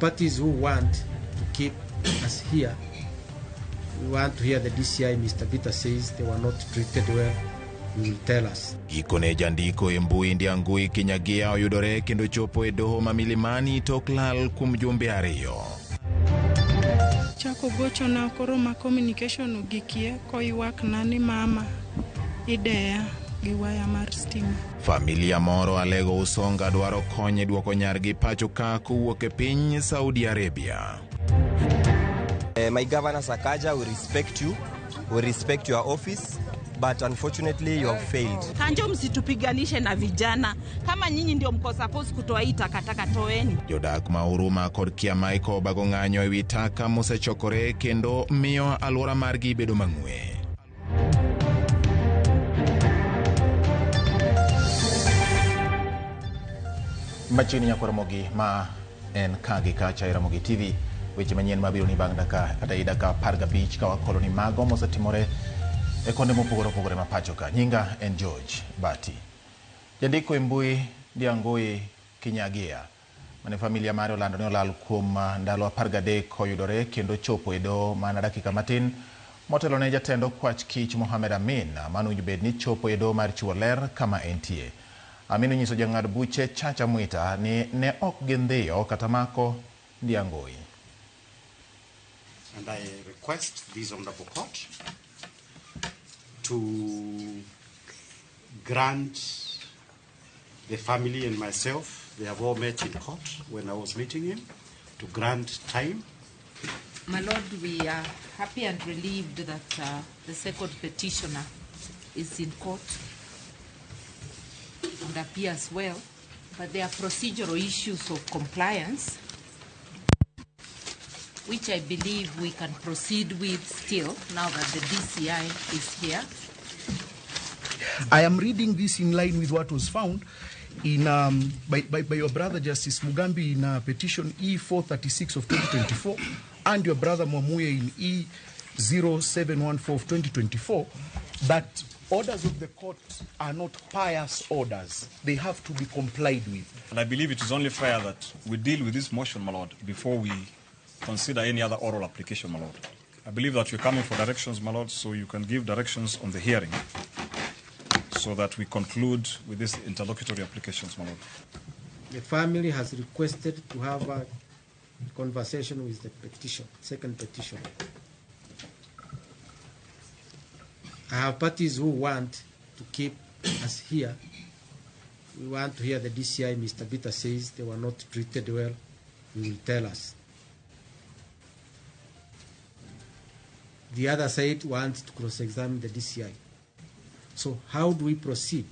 Parties who want to keep us here, we want to hear the DCI. Mr. Peter says they were not treated well. He will tell us. Ikone jandiko embui Ndiangui Kinyagia oyudore kendo chopo e doho ma Milimani toklal kum jumbe ariyo. Chako gocho na koro ma communication ugikie ko iwak nani mama idea gi waya mar stima. Familia moro Alego Usonga dwaro konye duoko nyargi pacho ka kuwuok e piny Saudi Arabia. My governor Sakaja, we respect you. We respect your office. But unfortunately you have failed. Kanjo msitupiganishe na vijana. Kama nyinyi ndio mko suppose kutoa hii takataka toeni. Jodak ma Huruma kod Kiamaiko bago ng'anyo ewi taka mosechokore kendo miyo alwora margi bedo mang'we. Machini nyakoromogi ma en kagi kacha Ramogi TV. Weche manyien mabiro ni bang' daka kata idaka parga beach kawa koloni mago mosetimore e konde mopogore ma pacho ka. Nyinga en George Bati. Jandiko embui Ndiangui Kinyagia mane familia mare olando ni olal kuom ndalo 13 koyudore kendo chopo e doho mana dakika matin motelo ne jatendo kwach kich Mohamed Amin manu bed ni chopo e doho mar chiwo ler kama entie. Aminu nyiso jang'ad buche Chacha Mwita ni ne ok gindhiyo kata mako Ndiangui. And I request this honorable court to grant the family and myself, they have all met in court when I was meeting him, to grant time. My Lord, we are happy and relieved that the second petitioner is in court and appears well, but there are procedural issues of compliance which I believe we can proceed with still now that the DCI is here. I am reading this in line with what was found in by your brother Justice Mugambi in petition E436 of 2024 and your brother Mwamuye in E0714 of 2024 that orders of the court are not pious orders. They have to be complied with. And I believe it is only fair that we deal with this motion, my Lord, before we consider any other oral application, my Lord. I believe that you're coming for directions, my Lord, so you can give directions on the hearing so that we conclude with these interlocutory applications, my Lord. The family has requested to have a conversation with the petition, second petition. I have parties who want to keep us here. We want to hear the DCI. Mr. Peter says they were not treated well. He will tell us. The other side wants to cross-examine the DCI. So how do we proceed?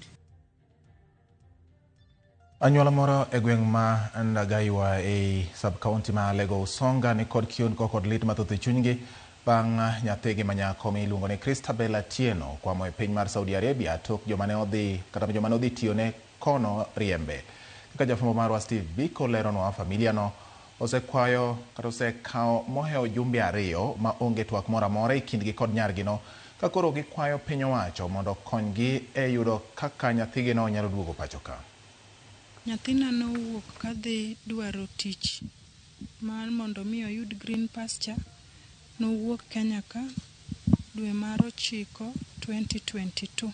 Anyuola moro e gweng' ma Ndagaiwa e sub-county ma Alego Usonga ni kod kiun kod lit mathoth e chunygi bang' nyathigi manyako miluongo ni Christabel Atieno kwamo e piny mar Saudi Arabia tok jomane odhi tiyone kono riembe. Kaka jafwambo marwa Steve Biko leronwa familia no osekwayo kata osekao moheo jumbe ariyo ma onge twak moro amora e kindgi kod nyargi no ka koro gikwayo piny owacho mondo konygi e yudo kaka nyathigi no nyalo duogo pacho ka. Nyathina no wuok kadhi dwaro tich mar mondo mi oyud green pasture no wuok Kenya ka dwe mar 9 2022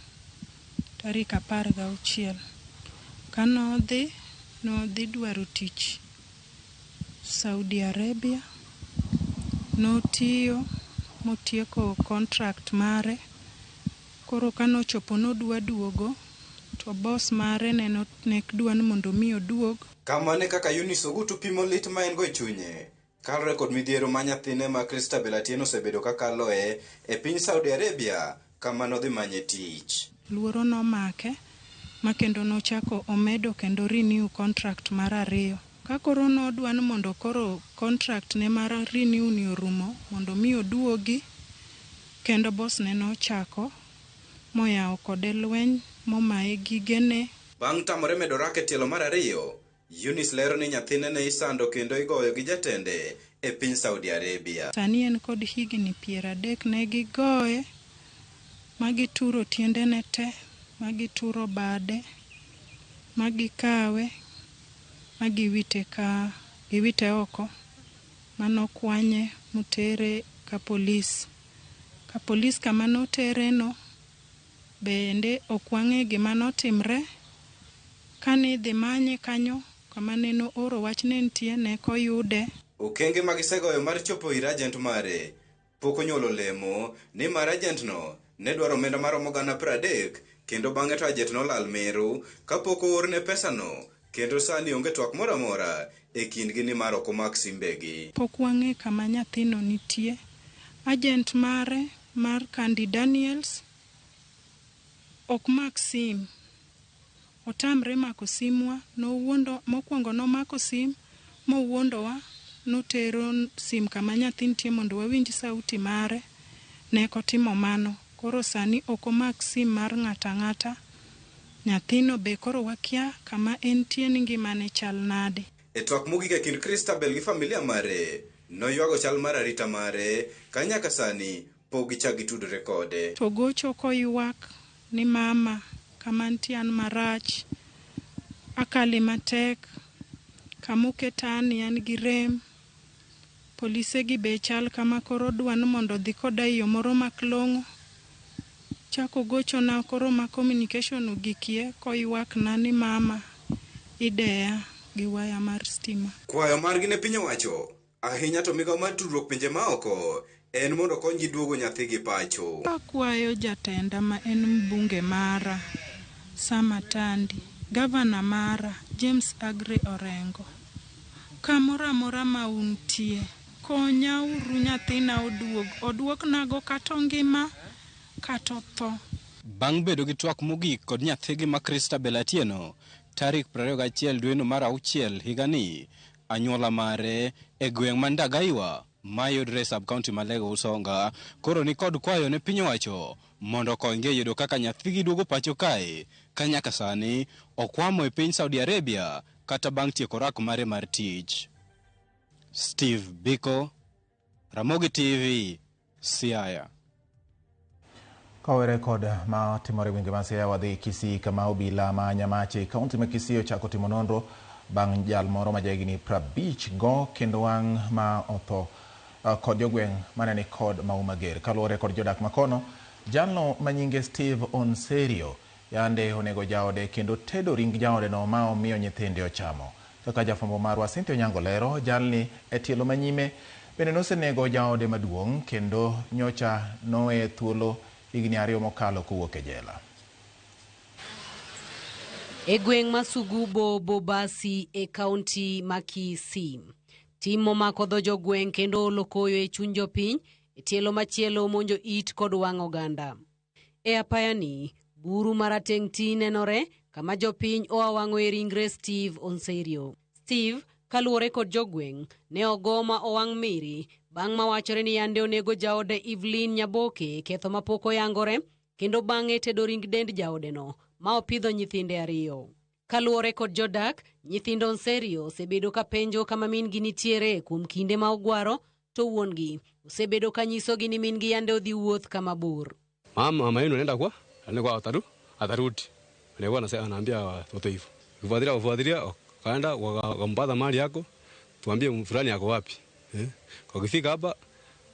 tarik 16 kano dhi dwaro tich Saudi Arabia notiyo motieko contract mare koro kano chopo nodwa duogo to boss mare nek dwan mondo mi oduog kamane kaka Eunice Ogutu pimo lit ma en go chunye kalore kod midhiero ma nyathine ma Christabel Atieno osebedo ka kaloe e piny Saudi Arabia kama nodhi manye tich. Luoro nomake ma kendo nochako omedo kendo renew contract mar 2. Ka koro nodwa ni mondo koro contract ne mar renew ni orumo mondo mi oduogi, kendo boss ne nochako moyawo kode lweny momaye gigene. Bang' tamore medo rake tielo mar 2, Eunice lero ni nyathine ne isando kendo igoyo gi jatende e piny Saudi Arabia. Sani en kod higni 30 ne gigoye, magituro tiendene te, magituro bade, magikawe, giwite oko, manokwanye mutere ka polis. Ka polis kama notere no bende okwang'e gima notimre. Kane dhi manye kanyo kama neno oro wach ne nitie ne koyude. Okenge magisegoyo mar chopo ir agent mare pok onyuolo lemo, ni mar agent no ne dwaro omenda mar omogana 30 kendo bang'e to agent nolal meru kapok oorne pesa no, kendo sani onge twak moro amora e kindgi ni mar ok omak simbegi. Pok wang'e kama nyathino nitie. Agent mare mar Candy Daniels ok mak sim, otamre mako simwa. Mokwongo nomako sim mowuondowa, notero sim kama nyathi nitie mondo wawinj sauti mare, ne kotimo mano. Koro sani ok omak sim mar ng'ata ng'ata. Nyathino be koro wakia kama entie ni ngimane chal nade. E twak mogik e kind Christabel gi familia mare, noywago chal mar arita mare ka nyaka sani pok gichak gitudore kode. To gocho koywak ni mama kama nitie an marach, akali matek, kamuketani an gi rem. Polise gi be chal kama koro dwano mondo dhi koda yo moro maklong'o. Chako gocho na koro ma communication ugikie koywak na ni mama ideya gi waya mar stima. Kwayo margi ne piny owacho ahinya to migawo mar tudruok pinje maoko en mondo konygi duogo nyathi gi pacho. Akwayo jatenda ma en mbunge mara Sama Tandi, gavana mara James Aggrey Orengo, kamora mora mauntie, konya uru nyathina oduog nago kato ngima kato tho. Bang' bedo gi twak mogik kod nyathigi ma Christabel Atieno, tarik 21 dwe mar 6 higani, anyuola mare e gweng' ma Ndagaiwa mayudre sub-county ma Lego Usonga koro ni kod kwayo ne piny owacho mondo konygi yudo kaka nyathigi duogo pacho kae ka nyaka sani okwamo e piny Saudi Arabia kata bang' tieko rak mare mar tich. Steve Biko, Ramogi TV, Siaya. Kawere kod ma timore gwenge ma Siaya wadhi Kisii kama obila ma Nyamache kaunti ma Kisii ochako timo nonro bang' jal moro ma jahigni 50 go kendo wang' ma otho kod jogweng' maneni kod mauma mager. Kaluwore kod jodak makono, jalno manyinge Steve Onserio yande onego jaode kendo tedo ring jaode no ma omiyo nyithinde ochamo. Kaka jafwambo marwa Cynthia Onyango lero, jalni e tielo manyime bende nosenego jaode maduong' kendo nyocha nowe thuolo higni 2 mokalo kowuok e jela. E gweng' ma Sugubo Bobasi e kaunti ma Kisii, timo mako dho jogweng' kendo olo koyo e chuny jopiny e tielo machielo monjo it kod wang' oganda. E apayani, buru marateng' ti nenore kama jopiny owang'o e ringre Steve Onserio. Steve, kaluwore kod jogweng', ne ogoma owang' miri bang' mawachore ni yande onego jaode Evelyn Nyaboke ketho mapok oyangore kendo bang'e tedo ring dend jaode no ma opidho nyithinde 2. Kaluwore kod jodak, nyithindo Onserio osebedo ka penjo kama min gi nitiere kuom kinde ma ogwaro, to wuongi osebedo ka nyisogi ni min gi yande odhi wuoth kama bor. Mama yenu anaenda kwa atarudi. Alikuwa anaambia watoto hivyo. Ukifuatilia kaenda wakampata mali yako, tuambie fulani yako wapi. Kwa kifika hapa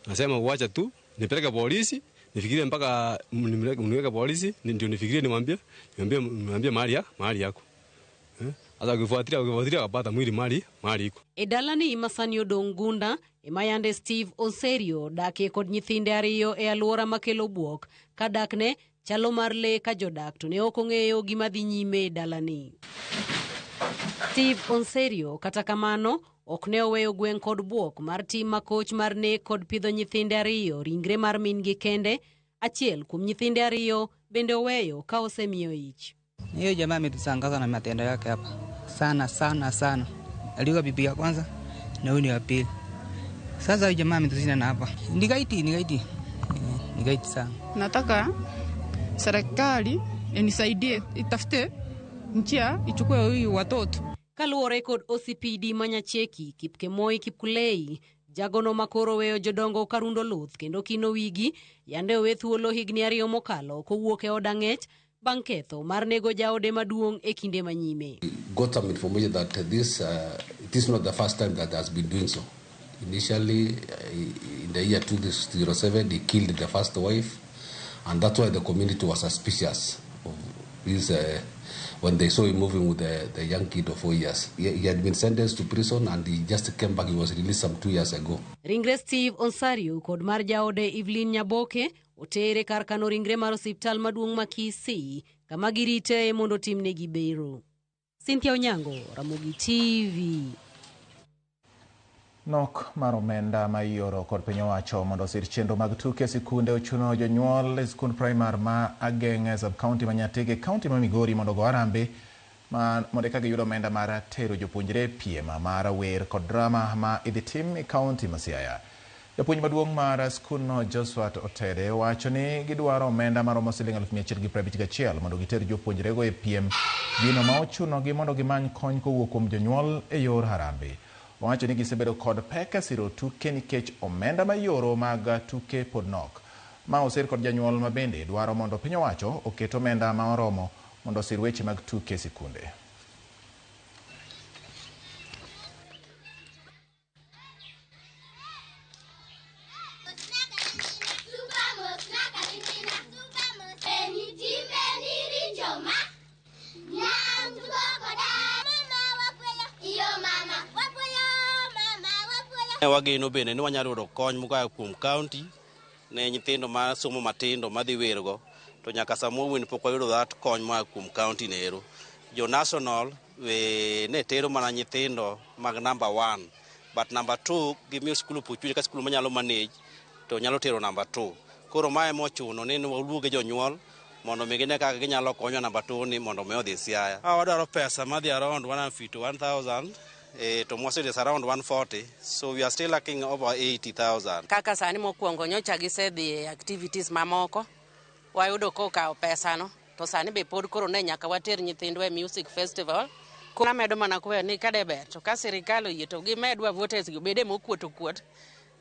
nasema uacha tu nipeleke polisi, nifikirie mpaka niweke polisi ndio nifikirie nimwambie mali yako. Asa ukifuatilia kapata mwili mali iko. Edalani Masani Odongunda emayande Steve Onserio dake kod nyithinde 2 e aluora makelo buok kadakne chalo mar le ka jodak to ne ok ong'eyo gima dhi nyime dalani. Steve Onserio kata kamano ok ne oweyo gweng' kod buok mar tim makoch mar nek kod pidho nyithinde ariyo ringre mar min gi kende. Achiel kuom nyithinde ariyo bende oweyo ka osemiyo ich. Hiyo jamaa ametusangaza na matendo yake hapa sana. Alikuwa bibi ya kwanza na huyu ni wa pili. Sasa huyu jamaa ametuzinda na hapa. Ni gaiti sana. Nataka serikali inisaidie, itafute njia ichukue huyu watoto. Kaluwore kod OCPD Manyacheki, Kipkemoi Kipkulei, jagono makoro weyo jodongo Karundo Luth kendo kino wigi yande owe thuolo higni 2 mokalo kowuok e od ang'ech bang' ketho mar nego jaode maduong' e kinde manyime. Got some information that it is not the first time that has been doing so. Initially, in the year 2007, he killed the first wife, and that's why the community was suspicious of this when they saw him moving with the young kid of 4 years. He had been sentenced to prison, and he just came back. He was released some 2 years ago. Ringre Steve Onsario kod mar jaode Evelyn Nyaboke otere kar kano ringre mar osiptal maduong' ma Kisii kama girite mondo timnegi bero. Cynthia Onyango, Ramogi TV. Nok mar omenda ma ioro kod piny owacho mondo osir chenro mag tuke sikunde ochuno jonyuol e skund primar ma Ageng' sub-county ma Nyatike kaunti ma Migori mondo go arambe mondo ka giyudo omenda mar tero jopuonjre piem mar wer kod drama ma idhi tim e kaunti ma Siaya. Japuonj maduong' mar skundno Josphat Otede wacho ni gidwaro omenda maromo Sh151,000 mondo giter jopuonjrego e piem gino ma ochunogi mondo gimany kony kowuok kuom jonyuol e yor harambe. Wacho ni gisebedo kod pek siro tuke nikech omenda ma yoro mag tuke pod nok. Ma osir kod janyuol ma bende dwaro mondo piny owacho oket omenda ma oromo mondo osir weche mag tuke sikunde. Wageno bende ni wanyalo yudo kony moa kuom kaunti ne nyithindo ma somo matindo madhi wergo, to nyaka samoro pok wayudo that kony moa kuom kaunti nero. Jo national ne tero mana nyithindo mag number 1, but number 2 gimiyo skul opportunity ka skul manyalo manage to nyalo tero number 2. Koro mae mochuno ni waluonge jonyuol mondo migine kaka ginyalo konyo number 2 ni mondo me odhi Siaya. Wadwaro pesa madhi around 151,000. To most is around 140, so we are still lacking over 80,000. Kaka sani mokwongo nyocha gisedhi activities mamoko wayudo kokao pesa no, to sani be pod koro ne nyaka water nyithindwa e music festival. Kuna medo mana kwe ni kade ber to ka sirikal oyie to gimedwa voters gibede mokuot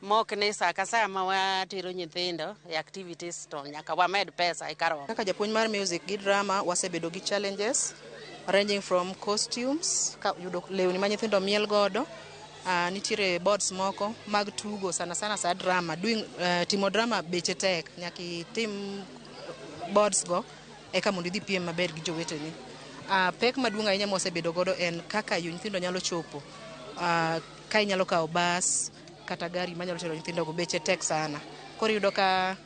mok ne saka sama watero nyithindo e activities to nyaka wamed pesa e karo. Kaka japuonj mar music gi drama wasebedo gi challenges ranging from costumes, yudo lewni ma nyithindo miel godo, nitiere boards moko mag tugo sana sa drama, timo drama beche tek, nyaki tim boards go eka mondo idhi piem maber gi joweteni. Pek maduong' ahinya mosebedo godo en kaka nyithindo nyalo chopo, ka inyalo kawo bus kata gari manyalo tero nyithindo go beche tek sana. Koro yudo ka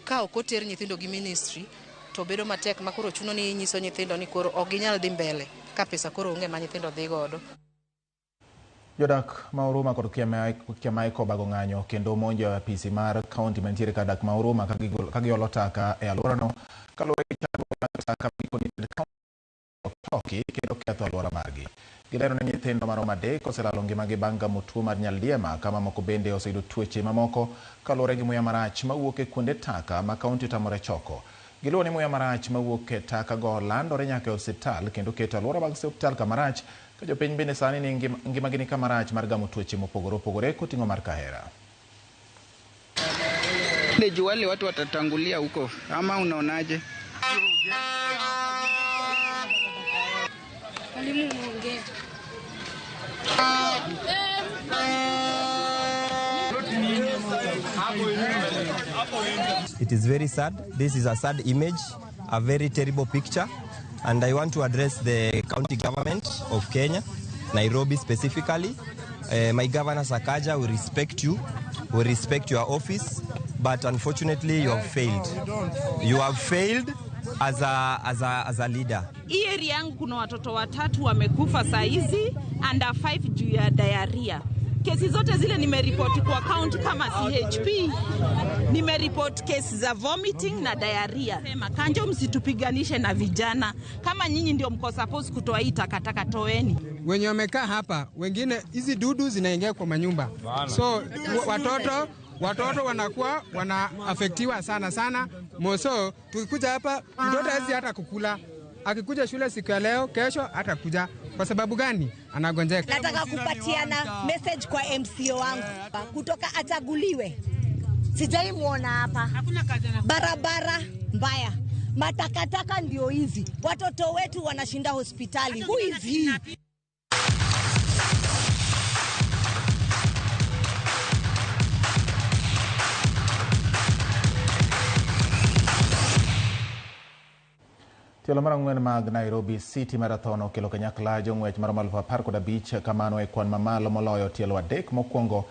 ok oter nyithindo gi ministry to bedo matek makoro chuno ni nyiso nyithindo ni koro ok ginyal dhi mbele ka pesa koro onge ma nyithindo dhi godo. Jodak ma Huruma kod Kiamaiko bago ng'anyo kendo monjo apisi mar kaunti mantiere kadak ma Huruma ka giolo taka e alworano kaluwore gi taka gikoni toki kendo ketho alwora margi. Gilero ni nyithindo maromo 3 oselalo ngimagi bang' gamo tuo mar nyaldiema ka mamoko bende oseyudo tuoche mamoko kaluwore gi muya marach mawuok e kuonde taka ma kaunti otamore choko. Giluwo ni muya marach mawuok e taka go landore nyaka e osiptal kendo keto alwora mag osiptal kama rach ka jopiny bende sani ni ngimagi ni kama rach mar gamo tuoche mopogore opogore koting'o mar kahera. Wale watu watatangulia huko ama unaonaje? It is very sad. This is a sad image, a very terrible picture, and I want to address the county government of Kenya, Nairobi specifically. My governor Sakaja, we respect you, we respect your office, but unfortunately you have failed. You have failed as a leader. Hii area yangu kuna watoto 3 wamekufa saizi under 5 juu ya diarrhea. Kesi zote zile nimeripoti kwa county kama CHP. Nimeripoti kesi za vomiting na diarrhea. Kanjo, msitupiganishe na vijana. Kama nyinyi ndio mko suppose kutoa hii takataka, toeni. Wenye wamekaa hapa, wengine hizi dudu zinaingia kwa manyumba. So watoto wanakuwa wanaafektiwa sana. Moso tukikuja hapa mtoto hawezi hata kukula. Akikuja shule siku ya leo, kesho hatakuja. Kwa sababu gani? Anagonjeka. Nataka kupatiana message kwa MCO wangu kutoka achaguliwe. Sijaimuona hapa. Barabara mbaya. Matakataka ndio hizi. Watoto wetu wanashinda hospitali. Who is he? Tielo marang'wen mag Nairobi City Marathon okelo kanyakla jong'wech mar 1015 kamano e kwan mamalo moloyo tielo adek mokwongo